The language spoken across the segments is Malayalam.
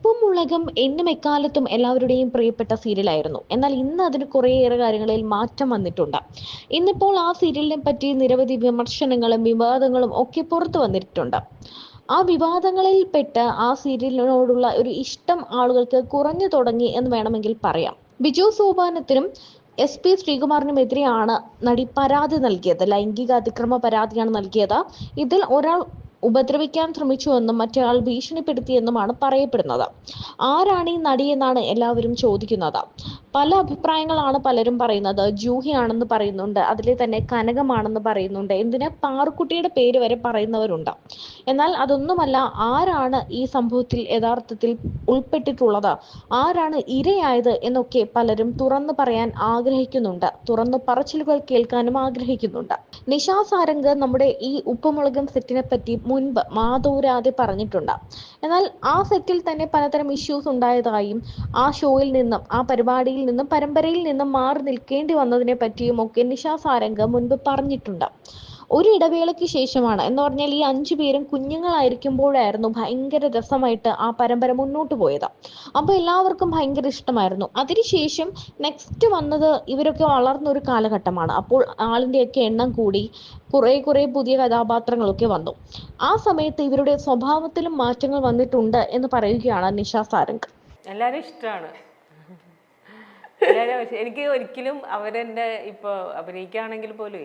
ഉപ്പും മുളകും എന്നും എക്കാലത്തും എല്ലാവരുടെയും പ്രിയപ്പെട്ട സീരിയലായിരുന്നു. എന്നാൽ ഇന്ന് അതിന് കുറേയേറെ കാര്യങ്ങളിൽ മാറ്റം വന്നിട്ടുണ്ട്. ഇന്നിപ്പോൾ ആ സീരിയലിനെ പറ്റി നിരവധി വിമർശനങ്ങളും വിവാദങ്ങളും ഒക്കെ പുറത്തു വന്നിട്ടുണ്ട്. ആ വിവാദങ്ങളിൽ പെട്ട് ആ സീരിയലിനോടുള്ള ഒരു ഇഷ്ടം ആളുകൾക്ക് കുറഞ്ഞു തുടങ്ങി എന്ന് വേണമെങ്കിൽ പറയാം. ബിജു സോപാനത്തിനും SP ശ്രീകുമാറിനുമെതിരെയാണ് നടി പരാതി നൽകിയത്. ലൈംഗിക അതിക്രമ പരാതിയാണ് നൽകിയത്. ഇതിൽ ഒരാൾ ഉപദ്രവിക്കാൻ ശ്രമിച്ചുവെന്നും മറ്റൊരാൾ ഭീഷണിപ്പെടുത്തിയെന്നുമാണ് പറയപ്പെടുന്നത്. ആരാണ് ഈ നടിയെന്നാണ് എല്ലാവരും ചോദിക്കുന്നത്. പല അഭിപ്രായങ്ങളാണ് പലരും പറയുന്നത്. ജൂഹിയാണെന്ന് പറയുന്നുണ്ട്, അതിലെ തന്നെ കനകമാണെന്ന് പറയുന്നുണ്ട്, എന്തിന് പാറുക്കുട്ടിയുടെ പേര് വരെ പറയുന്നവരുണ്ട്. എന്നാൽ അതൊന്നുമല്ല, ആരാണ് ഈ സംഭവത്തിൽ യഥാർത്ഥത്തിൽ ഉൾപ്പെട്ടിട്ടുള്ളത്, ആരാണ് ഇരയായത് എന്നൊക്കെ പലരും തുറന്നു പറയാൻ ആഗ്രഹിക്കുന്നുണ്ട്. തുറന്നു പറച്ചിലുകൾ കേൾക്കാനും ആഗ്രഹിക്കുന്നുണ്ട്. നിഷാ സാരംഗ് നമ്മുടെ ഈ ഉപ്പുമുളകും സെറ്റിനെ പറ്റി മുൻപ് മാതോരാതെ പറഞ്ഞിട്ടുണ്ട്. എന്നാൽ ആ സെറ്റിൽ തന്നെ പലതരം ഇഷ്യൂസ് ഉണ്ടായതായും ആ ഷോയിൽ നിന്നും ആ പരിപാടിയിൽ നിന്നും പരമ്പരയിൽ നിന്നും മാറി നിൽക്കേണ്ടി വന്നതിനെ പറ്റിയും ഒക്കെ നിഷാ സാരംഗ് മുൻപ് പറഞ്ഞിട്ടുണ്ട്. ഒരു ഇടവേളയ്ക്ക് ശേഷമാണ്, എന്ന് പറഞ്ഞാൽ ഈ 5 പേരും കുഞ്ഞുങ്ങളായിരിക്കുമ്പോഴായിരുന്നു ഭയങ്കര രസമായിട്ട് ആ പരമ്പര മുന്നോട്ട് പോയത്. അപ്പോൾ എല്ലാവർക്കും ഭയങ്കര ഇഷ്ടമായിരുന്നു. അതിനുശേഷം നെക്സ്റ്റ് വന്നത് ഇവരൊക്കെ വളർന്ന ഒരു കാലഘട്ടമാണ്. അപ്പോൾ ആളിൻ്റെയൊക്കെ എണ്ണം കൂടി, കുറെ പുതിയ കഥാപാത്രങ്ങളൊക്കെ വന്നു. ആ സമയത്ത് ഇവരുടെ സ്വഭാവത്തിലും മാറ്റങ്ങൾ വന്നിട്ടുണ്ട് എന്ന് പറയുകയാണ് നിഷ സാരംഗ്. എല്ലാരും ഇഷ്ടമാണ്. എല്ലാരും എനിക്ക് ഒരിക്കലും അവരെന്നെ ഇപ്പൊ അഭിനയിക്കുകയാണെങ്കിൽ പോലും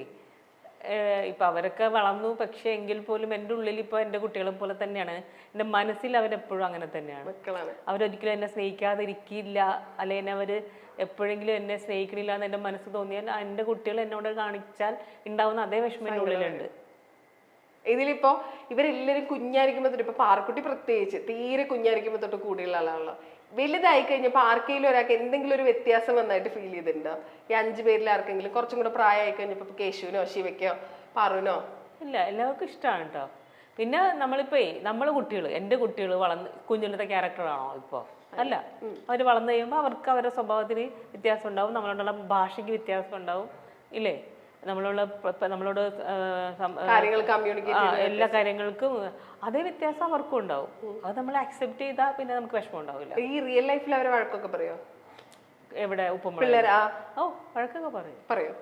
ഇപ്പൊ അവരൊക്കെ വളർന്നു, പക്ഷെ എങ്കിൽ പോലും എൻ്റെ ഉള്ളിൽ ഇപ്പൊ എൻ്റെ കുട്ടികളെ പോലെ തന്നെയാണ്. എൻ്റെ മനസ്സിൽ അവരെപ്പോഴും അങ്ങനെ തന്നെയാണ്. അവരൊരിക്കലും എന്നെ സ്നേഹിക്കാതിരിക്കില്ല, അല്ലെങ്കിൽ അവര് എപ്പോഴെങ്കിലും എന്നെ സ്നേഹിക്കണില്ല എന്ന് എൻ്റെ മനസ്സ് തോന്നിയാൽ എൻ്റെ കുട്ടികൾ എന്നോട് കാണിച്ചാൽ ഉണ്ടാവുന്ന അതേ വിഷമം എൻ്റെ ഉള്ളിലുണ്ട്. ഇതിലിപ്പോ ഇവരെല്ലാരും കുഞ്ഞായിരിക്കുമ്പോ തൊട്ട്, ഇപ്പൊ പാറക്കുട്ടി പ്രത്യേകിച്ച് തീരെ കുഞ്ഞായിരിക്കുമ്പോ തൊട്ട് കൂടിയുള്ള ആളാണല്ലോ. വലുതായി കഴിഞ്ഞപ്പോ ആർക്കെങ്കിലും ഒരാൾക്ക് എന്തെങ്കിലും ഒരു വ്യത്യാസം വന്നായിട്ട് ഫീൽ ചെയ്തിട്ടുണ്ടോ? ഈ 5 പേരിൽ ആർക്കെങ്കിലും കുറച്ചും കൂടെ പ്രായമായി കഴിഞ്ഞപ്പോ കേശുവിനോ ശിവയ്ക്കോ പാറുവിനോ? ഇല്ല, എല്ലാവർക്കും ഇഷ്ടമാണ് കേട്ടോ. പിന്നെ നമ്മളിപ്പോ നമ്മളെ കുട്ടികൾ, എൻ്റെ കുട്ടികൾ വളർന്ന് കുഞ്ഞിലത്തെ ക്യാരക്ടറാണോ ഇപ്പൊ? അല്ല. അവർ വളർന്നു കഴിയുമ്പോൾ അവർക്ക് അവരുടെ സ്വഭാവത്തിന് വ്യത്യാസം ഉണ്ടാവും, നമ്മളോടുള്ള ഭാഷയ്ക്ക് വ്യത്യാസം ഉണ്ടാവും, ഇല്ലേ? നമ്മളോട് എല്ലാ കാര്യങ്ങൾക്കും അതേ വ്യത്യാസം അവർക്കും ഉണ്ടാവും. അത് നമ്മൾ അക്സെപ്റ്റ് ചെയ്താൽ പിന്നെ നമുക്ക് വിഷമം ഉണ്ടാവില്ല. ഈ റിയൽ ലൈഫിൽ അവരെ വഴക്കൊക്കെ പറയോ? എവിടെ ഉപ്പുമുളക്? ഓ, വഴക്കൊക്കെ പറയോ?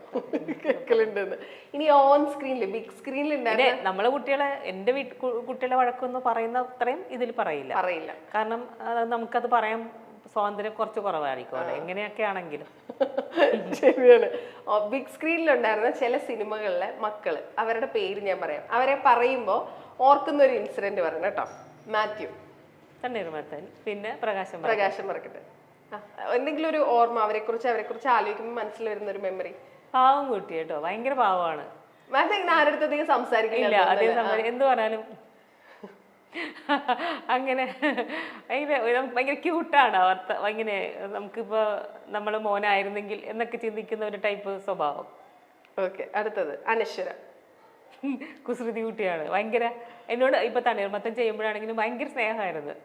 കേൾക്കലുണ്ടെന്ന്. ഇനി ഓൺ സ്ക്രീനിൽ ബിഗ് സ്ക്രീനിൽ നമ്മളെ കുട്ടികളെ, എൻ്റെ കുട്ടികളെ വഴക്കൊന്നും പറയുന്ന അത്രയും ഇതിൽ പറയില്ല. കാരണം നമുക്കത് പറയാൻ സ്വാതന്ത്ര്യം കുറച്ച് കുറവായിരിക്കും എങ്ങനെയൊക്കെ ആണെങ്കിലും. ശരിയാണ്. ബിഗ് സ്ക്രീനിലുണ്ടായിരുന്ന ചില സിനിമകളിലെ മക്കള്, അവരുടെ പേര് ഞാൻ പറയാം, അവരെ പറയുമ്പോ ഓർക്കുന്ന ഒരു ഇൻസിഡന്റ് പറയണം കേട്ടോ. മാത്യു, തണ്ണീർമത്തൻ, പിന്നെ പ്രകാശം മറക്കട്ടെ. എന്തെങ്കിലും ഒരു ഓർമ്മ, അവരെ കുറിച്ച് ആലോചിക്കുമ്പോൾ മനസ്സിൽ വരുന്ന ഒരു മെമ്മറി? പാവം കുട്ടി കേട്ടോ, ഭയങ്കര പാവമാണ്. മാത്യു ഇങ്ങനെ ആരുടെ അധികം സംസാരിക്കില്ല, എന്ത് പറഞ്ഞാലും അങ്ങനെ ഭയങ്കര ക്യൂട്ടാണ് അവർ. ഇങ്ങനെ നമുക്കിപ്പോ നമ്മള് മോനായിരുന്നെങ്കിൽ എന്നൊക്കെ ചിന്തിക്കുന്ന ഒരു ടൈപ്പ് സ്വഭാവം. ഓക്കെ, അടുത്തത് അനശ്വര. കുസൃതി കുട്ടിയാണ്. ഭയങ്കര എന്നോട് ഇപ്പൊ തണ്ണീർമത്തൻ ചെയ്യുമ്പോഴാണെങ്കിലും ഭയങ്കര സ്നേഹമായിരുന്നു.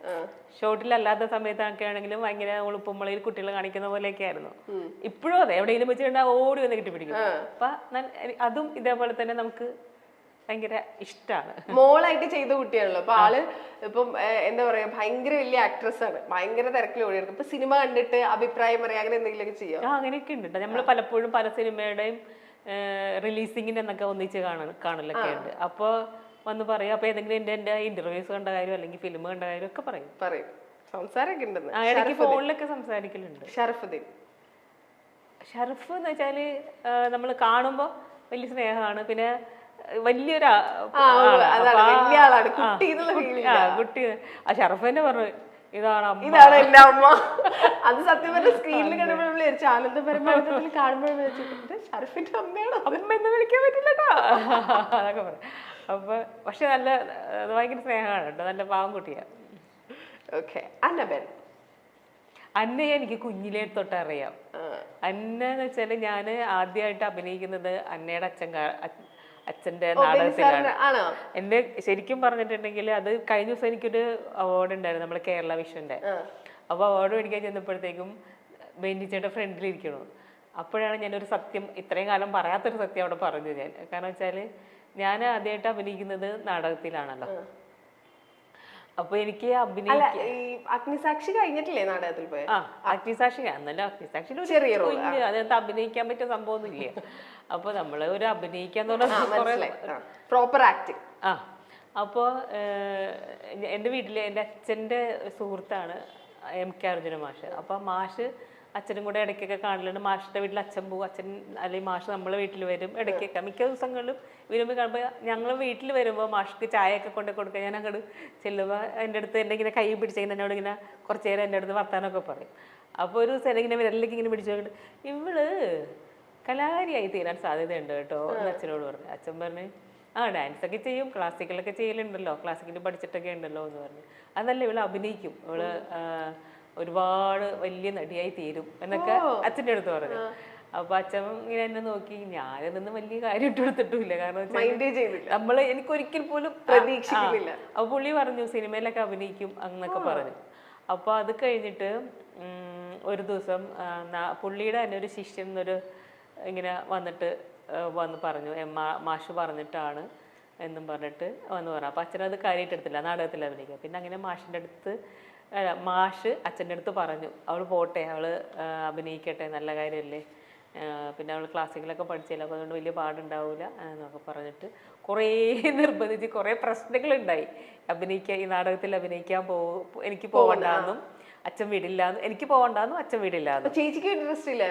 ഷോട്ടിലല്ലാത്ത സമയത്തൊക്കെ ആണെങ്കിലും ഭയങ്കര ഉപ്പുമുളയിൽ കുട്ടികൾ കാണിക്കുന്ന പോലെയൊക്കെ ആയിരുന്നു. ഇപ്പോഴും അതെ, എവിടെയെങ്കിലും വെച്ചിട്ടുണ്ടാ ഓടി വന്ന് കെട്ടിപ്പിടിക്കും. അപ്പൊ അതും ഇതേപോലെ തന്നെ നമുക്ക് ഭയങ്കര ഇഷ്ടമാണ്. മോളായിട്ട് ചെയ്ത കുട്ടിയാണല്ലോ. അപ്പൊ ആള് ഇപ്പം എന്താ പറയാ, ഭയങ്കര വലിയ ആക്ട്രസ് ആണ്, ഭയങ്കര തിരക്കിൽ ഓടിയെടുക്കും. ഇപ്പൊ സിനിമ കണ്ടിട്ട് അഭിപ്രായം പറയാം, അങ്ങനെ എന്തെങ്കിലുമൊക്കെ ചെയ്യാം? അങ്ങനെയൊക്കെ ഉണ്ട്. നമ്മൾ പലപ്പോഴും പല സിനിമയുടെയും റിലീസിങ്ങിന് എന്നൊക്കെ ഒന്നിച്ച് കാണലൊക്കെ ഉണ്ട്. അപ്പൊ വന്ന് പറയാം. അപ്പൊ ഏതെങ്കിലും എന്റെ ഇന്റർവ്യൂസ് കണ്ട കാര്യം അല്ലെങ്കിൽ ഫിലിം കണ്ട കാര്യം ഒക്കെ പറയും. സംസാരമൊക്കെ ഉണ്ടെന്ന് ഇടയ്ക്ക് ഫോണിലൊക്കെ സംസാരിക്കലുണ്ട്. ഷറഫ് എന്ന് വെച്ചാല് നമ്മൾ കാണുമ്പോ വലിയ സ്നേഹമാണ്. പിന്നെ വലിയൊരു കുട്ടി ആ ഷറഫ് തന്നെ പറഞ്ഞു, ഇതാണ് എന്റെ അമ്മ. അത് സത്യം പറഞ്ഞ സ്ക്രീനിൽ കണ്ടപ്പോഴും ആനന്ദപരമായിട്ട് കാണുമ്പോഴും ഷറഫിന്റെ അമ്മയാണ്, അമ്മ എന്ന് വിളിക്കാൻ പറ്റില്ല അതൊക്കെ പറയും. അപ്പൊ പക്ഷെ നല്ല ഭയങ്കര സ്നേഹമാണ് കേട്ടോ, നല്ല പാവം കുട്ടിയാ. അന്നയെ എനിക്ക് കുഞ്ഞിലേ തൊട്ട് അറിയാം. അന്ന എന്ന് വെച്ചാല് ഞാന് ആദ്യമായിട്ട് അഭിനയിക്കുന്നത് അന്നയുടെ അച്ഛന്റെ നാടകത്തിലാണ്. എന്റെ ശരിക്കും പറഞ്ഞിട്ടുണ്ടെങ്കിൽ അത് കഴിഞ്ഞ ദിവസം എനിക്കൊരു അവാർഡ് ഉണ്ടായിരുന്നു, നമ്മുടെ കേരള വിഷന്റെ. അപ്പൊ അവാർഡ് മേടിക്കാൻ ചെന്നപ്പോഴത്തേക്കും ബെന്നിച്ചേട്ടൻ ഫ്രണ്ടിലിരിക്കണു. അപ്പോഴാണ് ഞാനൊരു സത്യം, ഇത്രയും കാലം പറയാത്തൊരു സത്യം അവിടെ പറഞ്ഞു ഞാൻ. കാരണം വെച്ചാല് ഞാൻ ആദ്യമായിട്ട് അഭിനയിക്കുന്നത് നാടകത്തിലാണല്ലോ. അപ്പൊ എനിക്ക് അല്ല ഈ അഗ്നിസാക്ഷി കഴിഞ്ഞിട്ടില്ലേ നാടകത്തിൽ പോയ? അഗ്നിസാക്ഷി എന്നല്ല, അഗ്നിസാക്ഷി ചെറിയ അതിനകത്ത് അഭിനയിക്കാൻ പറ്റിയ സംഭവമൊന്നും ഇല്ല. അപ്പൊ നമ്മള് ഒരു അഭിനയിക്കാന്ന് പറഞ്ഞാൽ പ്രോപ്പർ ആക്ടിങ്. അപ്പോൾ എൻ്റെ വീട്ടില് എൻ്റെ അച്ഛൻ്റെ സുഹൃത്താണ് MK അർജുന മാഷ്. അപ്പൊ മാഷ് അച്ഛനും കൂടെ ഇടയ്ക്കൊക്കെ കാണലുണ്ട്. മാഷിന്റെ വീട്ടിൽ അച്ഛൻ പോകും, അച്ഛൻ അല്ലെങ്കിൽ മാഷ് നമ്മളെ വീട്ടിൽ വരും ഇടയ്ക്കൊക്കെ. മിക്ക ദിവസങ്ങളിലും വരുമ്പോൾ കാണുമ്പോൾ ഞങ്ങൾ വീട്ടിൽ വരുമ്പോൾ മാഷ്ക്ക് ചായയൊക്കെ കൊണ്ട് കൊടുക്കുക. ഞാൻ അങ്ങോട്ട് ചെല്ലുമ്പോൾ എൻ്റെ അടുത്ത് എൻ്റെ ഇങ്ങനെ കൈ പിടിച്ചെങ്കിൽ എന്നോട് ഇങ്ങനെ കുറച്ച് നേരം എൻ്റെ അടുത്ത് വർത്താനമൊക്കെ പറയും. അപ്പോൾ ഒരു ദിവസം ഇങ്ങനെ വിരലിലേക്ക് ഇങ്ങനെ പിടിച്ചു നോക്കിയിട്ട് ഇവള് കലാകാരിയായി തീരാൻ സാധ്യതയുണ്ട് കേട്ടോ എന്ന് അച്ഛനോട് പറഞ്ഞു. അച്ഛൻ പറഞ്ഞു ഡാൻസ് ഒക്കെ ചെയ്യും, ക്ലാസിക്കലൊക്കെ ചെയ്യലുണ്ടല്ലോ, ക്ലാസിക്കൽ പഠിച്ചിട്ടൊക്കെ ഉണ്ടല്ലോ എന്ന് പറഞ്ഞു. അതല്ല, ഇവള് അഭിനയിക്കും, ഇവള് ഒരുപാട് വലിയ നടിയായി തീരും എന്നൊക്കെ അച്ഛൻ്റെ അടുത്ത് പറഞ്ഞു. അപ്പൊ അച്ഛൻ ഇങ്ങനെ എന്നെ നോക്കി, ഞാനതൊന്നും വലിയ കാര്യം ഇട്ട് കൊടുത്തിട്ടില്ല, കാരണം നമ്മള് എനിക്ക് ഒരിക്കൽ പോലും പ്രതീക്ഷിക്കുന്നില്ല. അപ്പൊ പുള്ളി പറഞ്ഞു സിനിമയിലൊക്കെ അഭിനയിക്കും എന്നൊക്കെ പറഞ്ഞു. അപ്പൊ അത് കഴിഞ്ഞിട്ട് ഒരു ദിവസം പുള്ളിയുടെ തന്നെ ഒരു ശിഷ്യൻ ഇങ്ങനെ വന്നിട്ട് പറഞ്ഞു, മാഷ് പറഞ്ഞിട്ടാണ് എന്നും പറഞ്ഞിട്ട് വന്ന് പറഞ്ഞു. അപ്പൊ അച്ഛനത് കാര്യമായിട്ട് എടുത്തില്ല, നാടകത്തിൽ അഭിനയിക്കുക. പിന്നെ അങ്ങനെ മാഷ് അച്ഛൻ്റെ അടുത്ത് പറഞ്ഞു അവൾ പോട്ടെ, അവള് അഭിനയിക്കട്ടെ, നല്ല കാര്യമല്ലേ, പിന്നെ അവൾ ക്ലാസിക്കലൊക്കെ പഠിച്ചില്ല, അപ്പോൾ അതുകൊണ്ട് വലിയ പാടുണ്ടാവില്ല എന്നൊക്കെ പറഞ്ഞിട്ട് കുറേ നിർബന്ധിച്ച് കുറേ പ്രശ്നങ്ങളുണ്ടായി. ഈ നാടകത്തിൽ അഭിനയിക്കാൻ എനിക്ക് പോകണ്ടെന്നും അച്ഛൻ വിടില്ലാന്നും, എനിക്ക് പോകണ്ടെന്നും അച്ഛൻ വിടില്ലാന്നും. ചേച്ചിക്ക് ഇൻട്രസ്റ്റ് ഇല്ല?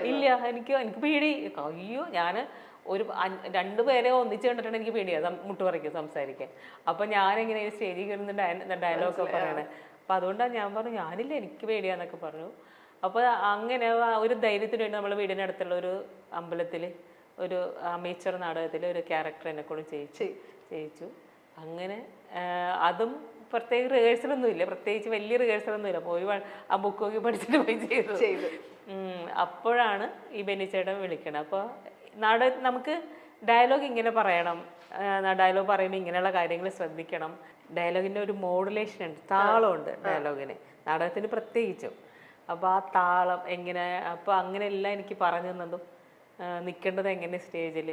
എനിക്ക് പേടി. അയ്യോ, ഞാൻ രണ്ടുപേരെ ഒന്നിച്ച് കണ്ടിട്ടാണ് എനിക്ക് പേടിയാണ് മുട്ടുപറിക്കും സംസാരിക്കാൻ. അപ്പൊ ഞാനെങ്ങനെ സ്റ്റേജിൽ കയറുന്ന ഡയലോഗൊക്കെ പറയണേ. അപ്പൊ അതുകൊണ്ടാണ് ഞാൻ പറഞ്ഞു ഞാനില്ല, എനിക്ക് പേടിയാന്നൊക്കെ പറഞ്ഞു. അപ്പൊ അങ്ങനെ ഒരു ധൈര്യത്തിന് വേണ്ടി നമ്മൾ വീടിനടുത്തുള്ള ഒരു അമ്പലത്തിൽ ഒരു അമേച്ചർ നാടകത്തിൽ ഒരു ക്യാരക്ടർ എന്നെ കൊണ്ട് ചെയ്യിച്ചു. അങ്ങനെ അതും പ്രത്യേക റിഹേഴ്സലൊന്നും ഇല്ല, പ്രത്യേകിച്ച് വലിയ റിഹേഴ്സലൊന്നും ഇല്ല, പോയി ആ ബുക്കൊക്കെ പഠിച്ചിട്ട് പോയി ചെയ്തു. അപ്പോഴാണ് ഈ ബെന്നിച്ചേട്ടൻ വിളിക്കണം. അപ്പോൾ നമുക്ക് ഡയലോഗ് ഇങ്ങനെ പറയണം, ഡയലോഗ് പറയുമ്പോൾ ഇങ്ങനെയുള്ള കാര്യങ്ങൾ ശ്രദ്ധിക്കണം. ഡയലോഗിൻ്റെ ഒരു മോഡുലേഷൻ ഉണ്ട്, താളമുണ്ട് ഡയലോഗിന്, നാടകത്തിന് പ്രത്യേകിച്ചും. അപ്പോൾ ആ താളം എങ്ങനെ, അപ്പോൾ അങ്ങനെയെല്ലാം എനിക്ക് പറഞ്ഞു തന്നതും നിൽക്കേണ്ടത് എങ്ങനെ സ്റ്റേജിൽ,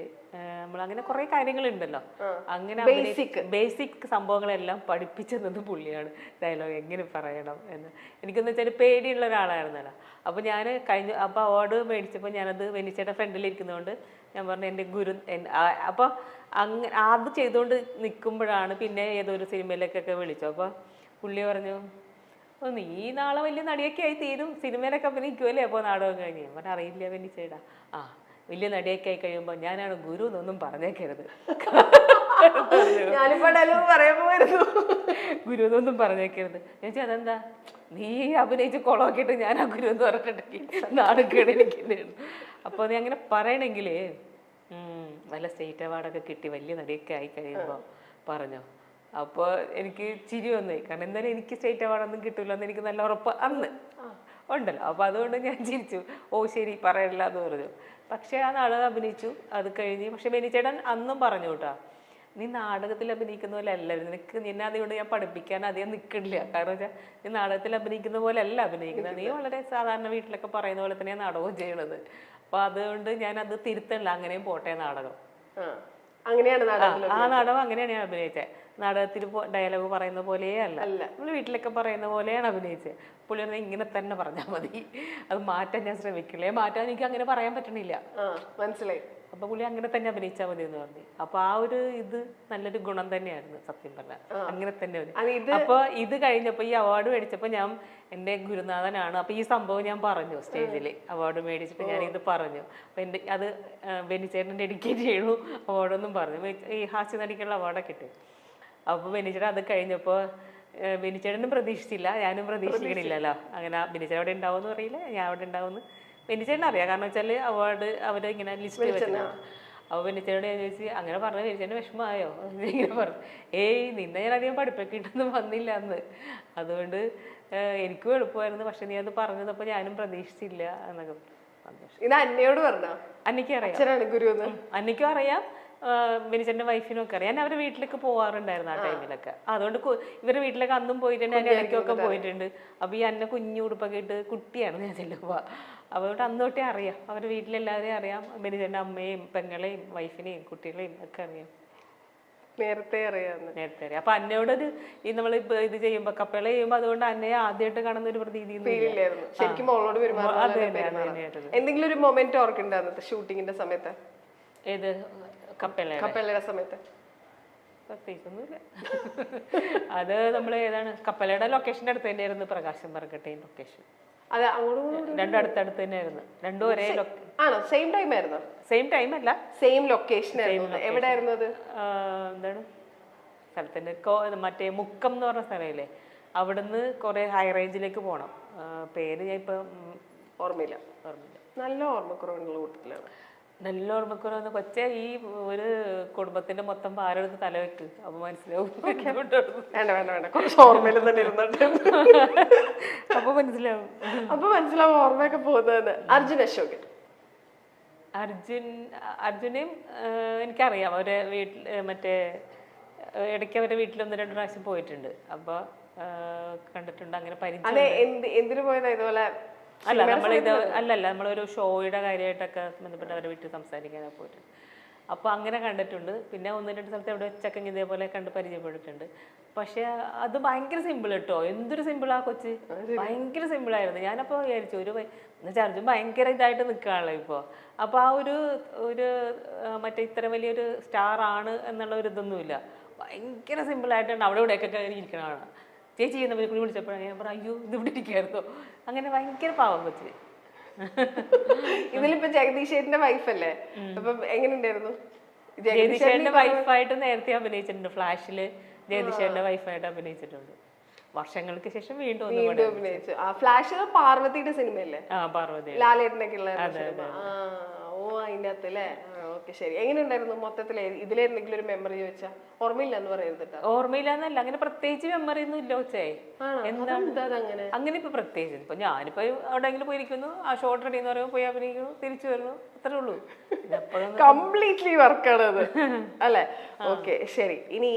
നമ്മളങ്ങനെ കുറേ കാര്യങ്ങളുണ്ടല്ലോ, അങ്ങനെ ബേസിക് സംഭവങ്ങളെല്ലാം പഠിപ്പിച്ചു തന്നത് പുള്ളിയാണ്. ഡയലോഗ് എങ്ങനെ പറയണം എന്ന് എനിക്കെന്ന് വെച്ചാൽ പേടിയുള്ള ഒരാളായിരുന്നല്ലോ. അപ്പോൾ ഞാൻ അപ്പോൾ അവാർഡ് മേടിച്ചപ്പോൾ ഞാനത് വെനിച്ചേട്ട ഫ്രണ്ടിലിരിക്കുന്നതുകൊണ്ട് ഞാൻ പറഞ്ഞു എൻ്റെ ഗുരു. അപ്പോൾ അത് ചെയ്തുകൊണ്ട് നിൽക്കുമ്പോഴാണ് പിന്നെ ഏതൊരു സിനിമയിലേക്കൊക്കെ വിളിച്ചു. അപ്പോൾ പുള്ളി പറഞ്ഞു നീ നാളെ വലിയ നടിയൊക്കെ ആയി തീരും, സിനിമയിലൊക്കെ അഭിനയിക്കുമല്ലേ അപ്പോൾ നാടകം കഴിഞ്ഞ്. ഞാൻ പറഞ്ഞു അറിയില്ല വെനിച്ചേട്ടാ, വലിയ നടിയൊക്കെ ആയി കഴിയുമ്പോൾ ഞാനാണ് ഗുരു എന്നൊന്നും പറഞ്ഞേക്കരുത്, ഗുരു എന്നൊന്നും പറഞ്ഞേക്കരുത്. ഞാൻ ചോദിച്ചാൽ അതെന്താ, നീ അഭിനയിച്ച് കുളമാക്കിയിട്ട് ഞാൻ ആ ഗുരു എന്ന് പറഞ്ഞിട്ടുണ്ടെങ്കിൽ നാടകേട് എനിക്ക്. അപ്പോൾ നീ അങ്ങനെ പറയണമെങ്കിൽ വല്ല സ്റ്റേറ്റ് അവാർഡൊക്കെ കിട്ടി വലിയ നടിയൊക്കെ ആയി കഴിയുമ്പോൾ പറഞ്ഞോ. അപ്പോൾ എനിക്ക് ചിരി വന്നേ, കാരണം എന്തായാലും എനിക്ക് സ്റ്റേറ്റ് അവാർഡൊന്നും കിട്ടില്ല എന്ന് എനിക്ക് നല്ല ഉറപ്പ് അന്ന് ഉണ്ടല്ലോ. അപ്പോൾ അതുകൊണ്ട് ഞാൻ ചിരിച്ചു, ശരി പറയല്ല എന്ന് പറഞ്ഞു. പക്ഷേ ആ നാടകം അഭിനയിച്ചു, അത് കഴിഞ്ഞ്. പക്ഷെ ബെന്നിച്ചേട്ടൻ അന്നും പറഞ്ഞു കേട്ടോ, നീ നാടകത്തിൽ അഭിനയിക്കുന്ന പോലെ അല്ല, നിന്നെ അതുകൊണ്ട് ഞാൻ പഠിപ്പിക്കാൻ അധികം നിൽക്കണില്ല. കാരണം വെച്ചാൽ നീ നാടകത്തിൽ അഭിനയിക്കുന്ന പോലെ അല്ല അഭിനയിക്കുന്നത്, നീ വളരെ സാധാരണ വീട്ടിലൊക്കെ പറയുന്ന പോലെ തന്നെയാണ് നാടകവും ചെയ്യണത്. അപ്പൊ അതുകൊണ്ട് ഞാൻ അത് തിരുത്തണില്ല, അങ്ങനെയും പോട്ടെ നാടകം. ആ നാടകം അങ്ങനെയാണ് ഞാൻ അഭിനയിച്ചത്. നാടകത്തിൽ ഡയലോഗ് പറയുന്ന പോലെയേ അല്ല, നമ്മൾ വീട്ടിലൊക്കെ പറയുന്ന പോലെയാണ് അഭിനയിച്ചത്. പുള്ളി പറഞ്ഞാൽ ഇങ്ങനെ തന്നെ പറഞ്ഞാൽ മതി, അത് മാറ്റാൻ ഞാൻ ശ്രമിക്കില്ലേ, മാറ്റാൻ എനിക്ക് അങ്ങനെ പറയാൻ പറ്റണില്ല, മനസ്സിലായി. അപ്പൊ പുള്ളി അങ്ങനെ തന്നെ അഭിനയിച്ചാൽ മതി എന്ന് പറഞ്ഞു. അപ്പൊ ആ ഒരു ഇത് നല്ലൊരു ഗുണം തന്നെയായിരുന്നു സത്യം പറഞ്ഞാൽ, അങ്ങനെ തന്നെ. അപ്പൊ ഇത് കഴിഞ്ഞപ്പോ ഈ അവാർഡ് മേടിച്ചപ്പോ ഞാൻ എൻ്റെ ഗുരുനാഥനാണ്, അപ്പൊ ഈ സംഭവം ഞാൻ പറഞ്ഞു സ്റ്റേജിൽ, അവാർഡ് മേടിച്ചിട്ട് ഞാൻ ഇത് പറഞ്ഞു. അപ്പൊ എൻ്റെ അത് ബെന്നിച്ചേട്ടൻ ഡെഡിക്കേറ്റ് ചെയ്യണു അവാർഡൊന്നും പറഞ്ഞു, ഈ ഹാസ്യ നടിക്കുള്ള അവാർഡൊക്കെ കിട്ടി. അപ്പൊ ബെന്നിച്ചേട്ടൻ അത് കഴിഞ്ഞപ്പോ ബെന്നിച്ചേട്ടനും പ്രതീക്ഷിച്ചില്ല, ഞാനും പ്രതീക്ഷിക്കണില്ലല്ലോ, അങ്ങനെ ബെന്നിച്ചേട്ടൻ അവിടെ ഉണ്ടാവുമെന്ന് അറിയില്ല, ഞാൻ അവിടെ ഉണ്ടാവുമെന്ന് ബെന്നിച്ചേട്ടൻ അറിയാം. കാരണം വെച്ചാൽ അവാർഡ് അവര് ഇങ്ങനെ ലിസ്റ്റ് വെച്ചിട്ടുണ്ട്. അപ്പോൾ ബെന്നിച്ചേട്ടനോട് ഞാൻ ചോദിച്ചു, അങ്ങനെ പറഞ്ഞു ബെന്നിച്ചേട്ടന് വിഷമമായോ ഇങ്ങനെ പറഞ്ഞു. നിന്നെ ഞാൻ അധികം പഠിപ്പിക്കിട്ടൊന്നും വന്നില്ല അന്ന്, അതുകൊണ്ട് എനിക്കും എളുപ്പമായിരുന്നു, പക്ഷെ നീ അത് പറഞ്ഞതപ്പോൾ ഞാനും പ്രതീക്ഷിച്ചില്ല എന്നൊക്കെ. അന്നയോട് പറഞ്ഞോ? അന്നയ്ക്കും അറിയാം, അന്നയ്ക്കും അറിയാം, ബെന്നിച്ചേട്ടൻ്റെ വൈഫിനും ഒക്കെ അറിയാം. ഞാൻ അവരുടെ വീട്ടിലേക്ക് പോവാറുണ്ടായിരുന്നു ആ ടൈമിലൊക്കെ, അതുകൊണ്ട് ഇവരുടെ വീട്ടിലൊക്കെ അന്നും പോയിട്ടുണ്ട്, ഞാൻ ഇടയ്ക്കൊക്കെ പോയിട്ടുണ്ട്. അപ്പൊ ഈ അന്ന കുഞ്ഞു ഉടുപ്പൊക്കെ ഇട്ട് കുട്ടിയാണ് ഞാൻ ചെല്ലുമ്പോൾ, അതുകൊണ്ട് അന്ന് തൊട്ടേ അറിയാം, അവരുടെ വീട്ടിലെല്ലാവരെയും അറിയാം, ബെന്നിച്ചേട്ടൻ്റെ അമ്മയും പെങ്ങളെയും വൈഫിനെയും കുട്ടികളെയും ഒക്കെ അറിയാം. നേരത്തെ അറിയാന്ന്. നേരത്തെ അറിയാം. അപ്പൊ അന്നയോടൊരു ഈ നമ്മളിപ്പോ ഇത് ചെയ്യുമ്പോ കപ്പേള ചെയ്യുമ്പോ അതുകൊണ്ട് അന്നയെ ആദ്യമായിട്ട് കാണുന്ന ഒരു പ്രതീതി ശരിക്കും മോളോട് എന്തെങ്കിലും ഒരു മൊമെന്റ് ഓർക്കുന്നുണ്ടായിരുന്നു ഷൂട്ടിങ്ങിന്റെ സമയത്ത്? ഏത് കപ്പേളയുടെ സമയത്ത്? പ്രത്യേകിച്ചൊന്നുമില്ല. അത് നമ്മൾ ഏതാണ് കപ്പലയുടെ ലൊക്കേഷന്റെ അടുത്ത് തന്നെയായിരുന്നു പ്രകാശം പറക്കട്ടെ ലൊക്കേഷൻ. അതെ, രണ്ടും അടുത്തടുത്ത് തന്നെയായിരുന്നു. രണ്ടും ഒരേ ആണോ? സെയിം ടൈം ആയിരുന്നു? സെയിം ടൈം അല്ല, സെയിം ലൊക്കേഷൻ ആയിരുന്നു. എവിടെയായിരുന്നു അത്? എന്താണ് സ്ഥലത്തിന്റെ മറ്റേ മുക്കം എന്ന് പറഞ്ഞ സ്ഥലമില്ലേ, അവിടുന്ന് കുറെ ഹൈ റേഞ്ചിലേക്ക് പോണം. പേര് ഞാൻ ഇപ്പൊ ഓർമ്മയില്ല. നല്ല ഓർമ്മക്കുറവുള്ള കൂട്ടത്തിലാണ്. നല്ല ഓർമ്മക്കുറവെന്ന് കൊച്ചെ ഈ ഒരു കുടുംബത്തിന്റെ മൊത്തം ഭാരെടുത്ത് തലവെക്ക്, അപ്പൊ മനസ്സിലാവും. അപ്പൊ മനസ്സിലാവും ഓർമ്മയൊക്കെ പോകുന്നത്. അർജുൻ അശോകൻ. അർജുനെയും എനിക്കറിയാം. അവരെ വീട്ടിൽ മറ്റേ ഇടയ്ക്ക് അവരുടെ വീട്ടിൽ 1-2 പ്രാവശ്യം പോയിട്ടുണ്ട്. അപ്പൊ കണ്ടിട്ടുണ്ട്, അങ്ങനെ പരിചയം. എന്തിനു പോയതാ ഇതുപോലെ? അല്ല നമ്മളിത് നമ്മളൊരു ഷോയുടെ കാര്യമായിട്ടൊക്കെ ബന്ധപ്പെട്ട് അവരുടെ വീട്ടിൽ സംസാരിക്കാനൊക്കെ പോയിട്ടുണ്ട്. അപ്പോൾ അങ്ങനെ കണ്ടിട്ടുണ്ട്. പിന്നെ 1-2 സ്ഥലത്ത് എവിടെ വെച്ചൊക്കെ ഇതേപോലെ കണ്ട് പരിചയപ്പെട്ടിട്ടുണ്ട്. പക്ഷെ അത് ഭയങ്കര സിമ്പിൾ കേട്ടോ. എന്തൊരു സിമ്പിളാ കൊച്ച്, ഭയങ്കര സിമ്പിളായിരുന്നു. ഞാനപ്പോൾ വിചാരിച്ചു എന്നുവെച്ചാൽ അർജുൻ ഭയങ്കര ഇതായിട്ട് നിൽക്കുകയാണല്ലോ ഇപ്പോൾ. അപ്പോൾ ആ ഒരു മറ്റേ ഇത്ര വലിയൊരു സ്റ്റാർ ആണ് എന്നുള്ള ഒരു ഇതൊന്നുമില്ല. ഭയങ്കര സിമ്പിളായിട്ടാണ് അവിടെ ഇവിടെയൊക്കെ കയറി ഇരിക്കണതാണ്. ചേച്ചി ചെയ്യുന്നവരെ കൂടി വിളിച്ചപ്പോഴാണ് ഞാൻ പറഞ്ഞു അയ്യോ ഇത് ഇവിടെ ഇരിക്കായിരുന്നോ, അങ്ങനെ ഭയങ്കര പാവം കൊച്ച്. ഇതിലിപ്പോ ജഗദീഷ് ചേട്ടന്റെ വൈഫല്ലേ, അപ്പൊ എങ്ങനെയുണ്ടായിരുന്നു? ജഗദീഷ് ചേട്ടന്റെ വൈഫായിട്ട് നേരത്തെ അഭിനയിച്ചിട്ടുണ്ട്. ഫ്ലാഷില് ജഗദീഷ് ചേട്ടന്റെ വൈഫായിട്ട് അഭിനയിച്ചിട്ടുണ്ട്. വർഷങ്ങൾക്ക് ശേഷം വീണ്ടും അഭിനയിച്ചു. ഫ്ലാഷ് പാർവതിയുടെ സിനിമയല്ലേ? പാർവതി, ലാലേട്ടനൊക്കെ ഉള്ള സിനിമ. ഓ അതിന്റെ അകത്ത് അല്ലേ? ഓക്കെ, ശരി. എങ്ങനെയുണ്ടായിരുന്നു മൊത്തത്തില്? ഇതിലെന്തെങ്കിലും ഒരു മെമ്മറി ചോദിച്ചാ? ഓർമ്മയില്ലെന്ന് പറയരുത്. ഓർമ്മയില്ലാന്നല്ല, അങ്ങനെ പ്രത്യേകിച്ച് മെമ്മറി ഒന്നും ഇല്ല കൊച്ചേ. അങ്ങനെ ഇപ്പൊ പ്രത്യേകിച്ച് ഇപ്പൊ ഞാനിപ്പോ എവിടെയെങ്കിലും പോയിരിക്കുന്നു, ആ ഷോർട്ട് റെഡി എന്ന് പറയുമ്പോൾ പോയി അഭിനയിക്കുന്നു, തിരിച്ചു വരുന്നു, അത്രേ ഉള്ളൂ. കംപ്ലീറ്റ്ലി വർക്കാണ് അത് അല്ലെ? ഓക്കെ, ശരി. ഇനി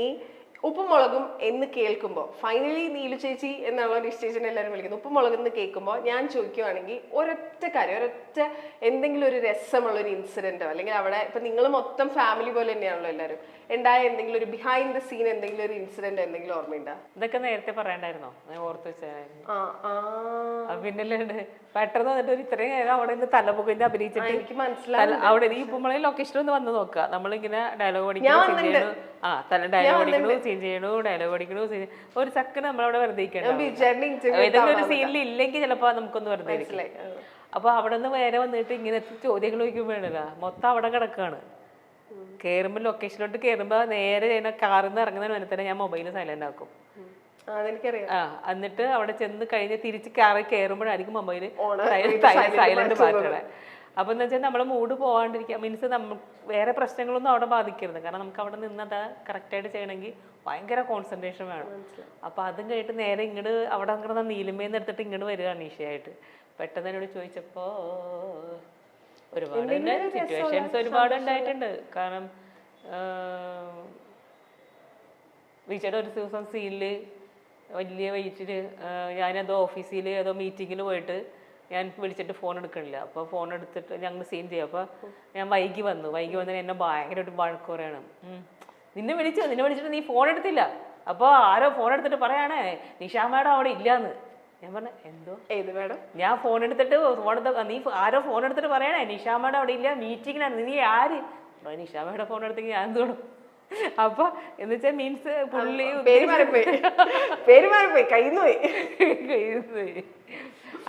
ഉപ്പും മുളകും എന്ന് കേൾക്കുമ്പോൾ ഫൈനലി നീലു ചേച്ചി എന്നുള്ള നിശ്ചയിച്ചിനെ എല്ലാവരും വിളിക്കുന്നു. ഉപ്പും മുളകും എന്ന് കേൾക്കുമ്പോൾ ഞാൻ ചോദിക്കുവാണെങ്കിൽ ഒരൊറ്റ കാര്യം, ഒരൊറ്റ എന്തെങ്കിലും ഒരു രസമുള്ള ഒരു ഇൻസിഡന്റോ, അല്ലെങ്കിൽ അവിടെ ഇപ്പൊ നിങ്ങൾ മൊത്തം ഫാമിലി പോലെ തന്നെയാണല്ലോ എല്ലാവരും, ഉണ്ടായ എന്തെങ്കിലും ഒരു ബിഹൈൻഡ് ദ സീൻ എന്തെങ്കിലും ഒരു ഇൻസിഡന്റ് എന്തെങ്കിലും ഓർമ്മയുണ്ടോ? ഇതൊക്കെ നേരത്തെ പറയണ്ടായിരുന്നോ? ഞാൻ ഓർത്ത് വെച്ചായിരുന്നു. പിന്നല്ലാണ്ട് പെട്ടെന്ന് വന്നിട്ട് ഒരു ഇത്രയും നേരം അവിടെ നിന്ന് തലമുഖിന്റെ അഭിനയിച്ചിട്ട് എനിക്ക് മനസ്സിലായി. അവിടെ ഈ ഉപ്പുമുളക് ലൊക്കേഷനിൽ ഒന്ന് വന്ന് നോക്കുക. നമ്മളിങ്ങനെ ഡയലോഗ് പഠിക്കുന്നു, ഡയലോഗ് പഠിക്കണു, സീൻ ചെയ്യണു, ഡയലോഗ് പഠിക്കണു, ഒരു സെക്കൻഡ് നമ്മളവിടെ വെറുതെ ഏതെങ്കിലും ഒരു സീനിൽ ഇല്ലെങ്കിൽ ചിലപ്പോ നമുക്കൊന്ന് വെറുതെ ഇരിക്കില്ല. അപ്പൊ അവിടെ നിന്ന് വേറെ വന്നിട്ട് ഇങ്ങനത്തെ ചോദ്യങ്ങൾ ചോദിക്കുമ്പോഴല്ല മൊത്തം അവിടെ കിടക്കാണ്. കേറുമ്പോ ലൊക്കേഷനിലോട്ട് കേറുമ്പോ നേരെ ചെയ്യുന്ന കാറിൽ നിന്ന് ഇറങ്ങുന്നതിന് മുന്നേ തന്നെ ഞാൻ മൊബൈൽ സൈലന്റ് ആക്കും. എന്നിട്ട് അവിടെ ചെന്ന് കഴിഞ്ഞ് തിരിച്ച് കാറിൽ കയറുമ്പോഴായിരിക്കും മൊബൈല് സൈലന്റ് മാറ്റണേ. അപ്പൊ എന്ന് വെച്ചാൽ നമ്മളെ മൂഡ് പോകാണ്ടിരിക്കുക, മീൻസ് നമ്മൾ വേറെ പ്രശ്നങ്ങളൊന്നും അവിടെ ബാധിക്കരുത്. കാരണം നമുക്ക് അവിടെ നിന്നത് കറക്റ്റായിട്ട് ചെയ്യണമെങ്കിൽ ഭയങ്കര കോൺസെൻട്രേഷൻ വേണം. അപ്പൊ അതും കഴിഞ്ഞിട്ട് നേരെ ഇങ്ങോട്ട് അവിടെ കിടന്ന നീലിമേന്ന് എടുത്തിട്ട് ഇങ്ങോട്ട് വരികയാണ് ഈശയായിട്ട്. പെട്ടെന്ന് എന്നോട് ചോദിച്ചപ്പോ ഒരുപാട് സിറ്റുവേഷൻസ് ഒരുപാട് ഉണ്ടായിട്ടുണ്ട്. കാരണം വിജയുടെ ഒരു ദിവസം സീനില് വലിയ വെയിറ്റില് ഞാനതോ ഓഫീസിൽ ഏതോ മീറ്റിങ്ങിൽ പോയിട്ട് ഞാൻ വിളിച്ചിട്ട് ഫോൺ എടുക്കണില്ല. അപ്പോൾ ഫോൺ എടുത്തിട്ട് ഞങ്ങൾ സീൻ ചെയ്യാം. അപ്പോൾ ഞാൻ വൈകി വന്നതിന് എന്നെ ഭയങ്കരമായിട്ട് വഴക്ക് പറയണം. നിന്നെ വിളിച്ചിട്ട് നീ ഫോൺ എടുത്തില്ല. അപ്പോൾ ആരോ ഫോൺ എടുത്തിട്ട് പറയാണേ നിഷാ മാഡം അവിടെ ഇല്ലാന്ന്. ഞാൻ പറഞ്ഞ എന്തോ ഏത് മാഡം? ഞാൻ ഫോൺ എടുത്തിട്ട് നീ ആരോ ഫോൺ എടുത്തിട്ട് പറയണേ നിഷാ മാഡം അവിടെ ഇല്ല, മീറ്റിങ്ങിനാണ്. നീ ആര്? നിഷാ മാഡം ഫോൺ എടുത്തെങ്കിൽ ഞാൻ എന്തോടും? അപ്പൊ എന്ന് വെച്ചാൽ മീൻസ് പുള്ളി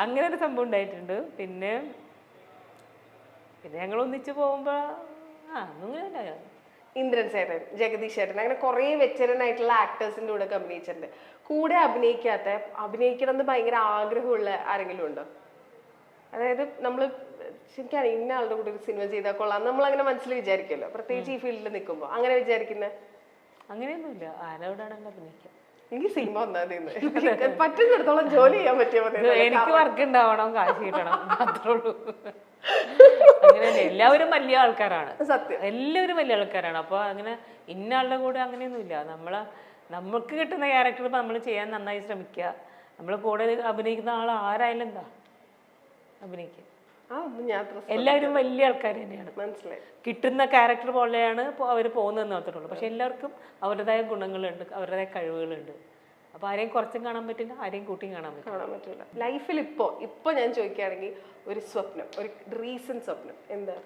അങ്ങനെ ഒരു സംഭവം ഉണ്ടായിട്ടുണ്ട്. പിന്നെ ഞങ്ങൾ ഒന്നിച്ചു പോകുമ്പോ ഇന്ദ്രൻ ചേട്ടൻ, ജഗദീഷ് ചേട്ടൻ, അങ്ങനെ കുറെ വെറ്ററൻ ആയിട്ടുള്ള ആക്ടേഴ്സിന്റെ കൂടെ അഭിനയിച്ചിട്ടുണ്ട്. കൂടെ അഭിനയിക്കണം എന്ന് ഭയങ്കര ആഗ്രഹമുള്ള ആരെങ്കിലും ഉണ്ടോ? അതായത് നമ്മള് ശരിക്കും ഇന്ന ആളുടെ കൂടെ ഒരു സിനിമ ചെയ്താൽ കൊള്ളാം നമ്മൾ അങ്ങനെ മനസ്സിൽ വിചാരിക്കുമല്ലോ, പ്രത്യേകിച്ച് ഈ ഫീൽഡിൽ നിൽക്കുമ്പോൾ. അങ്ങനെ വിചാരിക്കുന്നത്? അങ്ങനെയൊന്നുമില്ല, ആരോടാണെങ്കിലും അഭിനയിക്കാം. എനിക്ക് സിനിമ ഒന്നാമത് പറ്റുന്നിടത്തോളം ജോലി ചെയ്യാൻ പറ്റിയ മതി. എനിക്ക് വർക്ക് ഉണ്ടാവണം, കാശ് കിട്ടണം, അത്രേ ഉള്ളൂ. അങ്ങനെയല്ലേ, എല്ലാവരും വലിയ ആൾക്കാരാണ്. സത്യം, എല്ലാവരും വലിയ ആൾക്കാരാണ്. അപ്പൊ അങ്ങനെ ഇന്ന ആളുടെ കൂടെ അങ്ങനെയൊന്നുമില്ല. നമുക്ക് കിട്ടുന്ന ക്യാരക്ടർ നമ്മൾ ചെയ്യാൻ നന്നായി ശ്രമിക്കുക. നമ്മൾ കൂടെ അഭിനയിക്കുന്ന ആൾ ആരായാലും എന്താ അഭിനയിക്കുക. എല്ലാവരും വലിയ ആൾക്കാർ തന്നെയാണ്. മനസ്സിലായി. കിട്ടുന്ന ക്യാരക്ടർ പോലെയാണ് അവർ പോകുന്നതെന്ന് മാത്രമേ ഉള്ളൂ. പക്ഷെ എല്ലാവർക്കും അവരുടേതായ ഗുണങ്ങളുണ്ട്, അവരുടേതായ കഴിവുകളുണ്ട്. അപ്പൊ ആരെയും കുറച്ചും കാണാൻ പറ്റില്ല, ആരെയും കൂട്ടിയും കാണാൻ പറ്റില്ല. ലൈഫിൽ ഇപ്പൊ ഞാൻ ചോദിക്കുകയാണെങ്കിൽ ഒരു സ്വപ്നം, ഒരു റീസെന്റ് സ്വപ്നം എന്താ?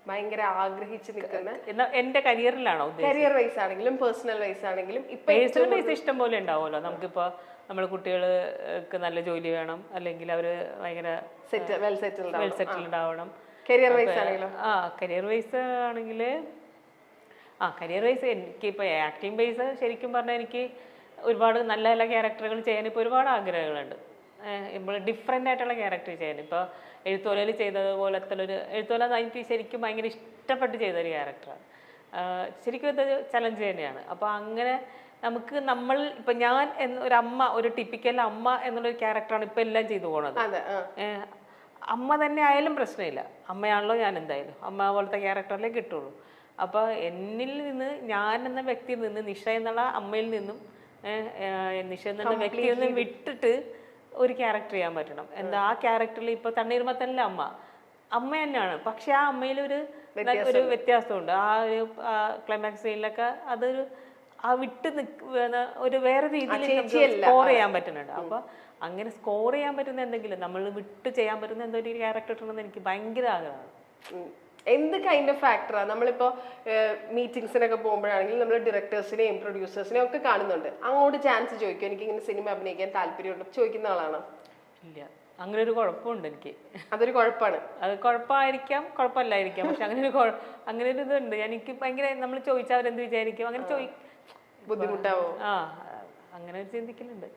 ഭയങ്കര ആഗ്രഹിച്ച് നിൽക്കുന്ന എന്റെ കരിയറിലാണോ? കരിയർ വൈസ് ആണെങ്കിലും പേഴ്സണൽ വൈസ് ആണെങ്കിലും പേഴ്സണൽ വൈസ് ഇഷ്ടം പോലെ ഉണ്ടാവുമല്ലോ. നമുക്കിപ്പോ നമ്മുടെ കുട്ടികൾക്ക് നല്ല ജോലി വേണം, അല്ലെങ്കിൽ അവര് ഭയങ്കര വെൽ സെറ്റിൽഡ് ആവണം. കരിയർ വൈസ് ആണെങ്കിലും കരിയർ വൈസ് ആണെങ്കിൽ കരിയർ വൈസ് എനിക്കിപ്പോ ആക്ടിങ് ബേസ് ശരിക്കും പറഞ്ഞാൽ എനിക്ക് ഒരുപാട് നല്ല നല്ല ക്യാരക്ടറുകൾ ചെയ്യാൻ ഇപ്പോൾ ഒരുപാട് ആഗ്രഹങ്ങളുണ്ട്. നമ്മൾ ഡിഫറെൻ്റ് ആയിട്ടുള്ള ക്യാരക്ടർ ചെയ്യാൻ. ഇപ്പോൾ എഴുത്തോലയിൽ ചെയ്തതുപോലത്തെ ഒരു എഴുത്തോല എനിക്ക് ശരിക്കും ഭയങ്കര ഇഷ്ടപ്പെട്ട് ചെയ്തൊരു ക്യാരക്ടറാണ്. ശരിക്കും ഇത് ചലഞ്ച് തന്നെയാണ്. അപ്പോൾ അങ്ങനെ നമുക്ക് ഇപ്പം ഞാൻ ഒരു അമ്മ, ഒരു ടിപ്പിക്കൽ അമ്മ എന്നുള്ളൊരു ക്യാരക്ടറാണ് ഇപ്പം എല്ലാം ചെയ്തു പോണത്. അമ്മ തന്നെ ആയാലും പ്രശ്നമില്ല, അമ്മയാണല്ലോ ഞാൻ, എന്തായാലും അമ്മ പോലത്തെ ക്യാരക്ടറിലേ കിട്ടുള്ളൂ. അപ്പോൾ എന്നിൽ നിന്ന്, ഞാൻ എന്ന വ്യക്തിയിൽ നിന്ന്, നിഷ എന്നുള്ള അമ്മയിൽ നിന്നും നിഷ എന്ന വ്യക്തിയിൽ നിന്നും വിട്ടിട്ട് ഒരു ക്യാരക്ടർ ചെയ്യാൻ പറ്റണം. എന്താ ആ ക്യാരക്ടറിൽ ഇപ്പൊ തണ്ണീർമത്തനിലെ അമ്മ തന്നെയാണ്, പക്ഷെ ആ അമ്മയിലൊരു വ്യത്യാസമുണ്ട്. ആ ഒരു ക്ലൈമാക്സ് സീനിലൊക്കെ അതൊരു വിട്ട് ഒരു വേറെ രീതിയിൽ സ്കോർ ചെയ്യാൻ പറ്റുന്നുണ്ട്. അപ്പൊ അങ്ങനെ സ്കോർ ചെയ്യാൻ പറ്റുന്ന എന്തെങ്കിലും, നമ്മൾ വിട്ട് ചെയ്യാൻ പറ്റുന്ന എന്തൊരു ക്യാരക്ടർ ഉണ്ടെന്ന് എനിക്ക് ഭയങ്കര ആഗ്രഹമാണ്. എന്ത് കൈൻഡ് ഓഫ് ആക്ടറാ? നമ്മളിപ്പോ മീറ്റിംഗ്സിനൊക്കെ പോകുമ്പോഴാണെങ്കിൽ നമ്മൾ ഡയറക്ടേഴ്സിനെയും പ്രൊഡ്യൂസേഴ്സിനെയും ഒക്കെ കാണുന്നുണ്ട്. അങ്ങോട്ട് ചാൻസ് ചോദിക്കും, എനിക്ക് ഇങ്ങനെ സിനിമ അഭിനയിക്കാൻ താല്പര്യമുണ്ട്, ചോദിക്കുന്ന ആളാണോ? ഇല്ല, അങ്ങനെ ഒരു കുഴപ്പമുണ്ട് എനിക്ക്. അതൊരു കുഴപ്പമാണ്. അത് കുഴപ്പമായിരിക്കാം, കുഴപ്പമില്ലായിരിക്കാം, പക്ഷെ അങ്ങനെ ഒരു ഇതുണ്ട്. എനിക്ക് ഭയങ്കര, നമ്മൾ ചോദിച്ചാൽ അവരെന്ത് വിചാരിക്കും, അങ്ങനെ ബുദ്ധിമുട്ടാവോ? അങ്ങനെ ചിന്തിക്കലുണ്ട്.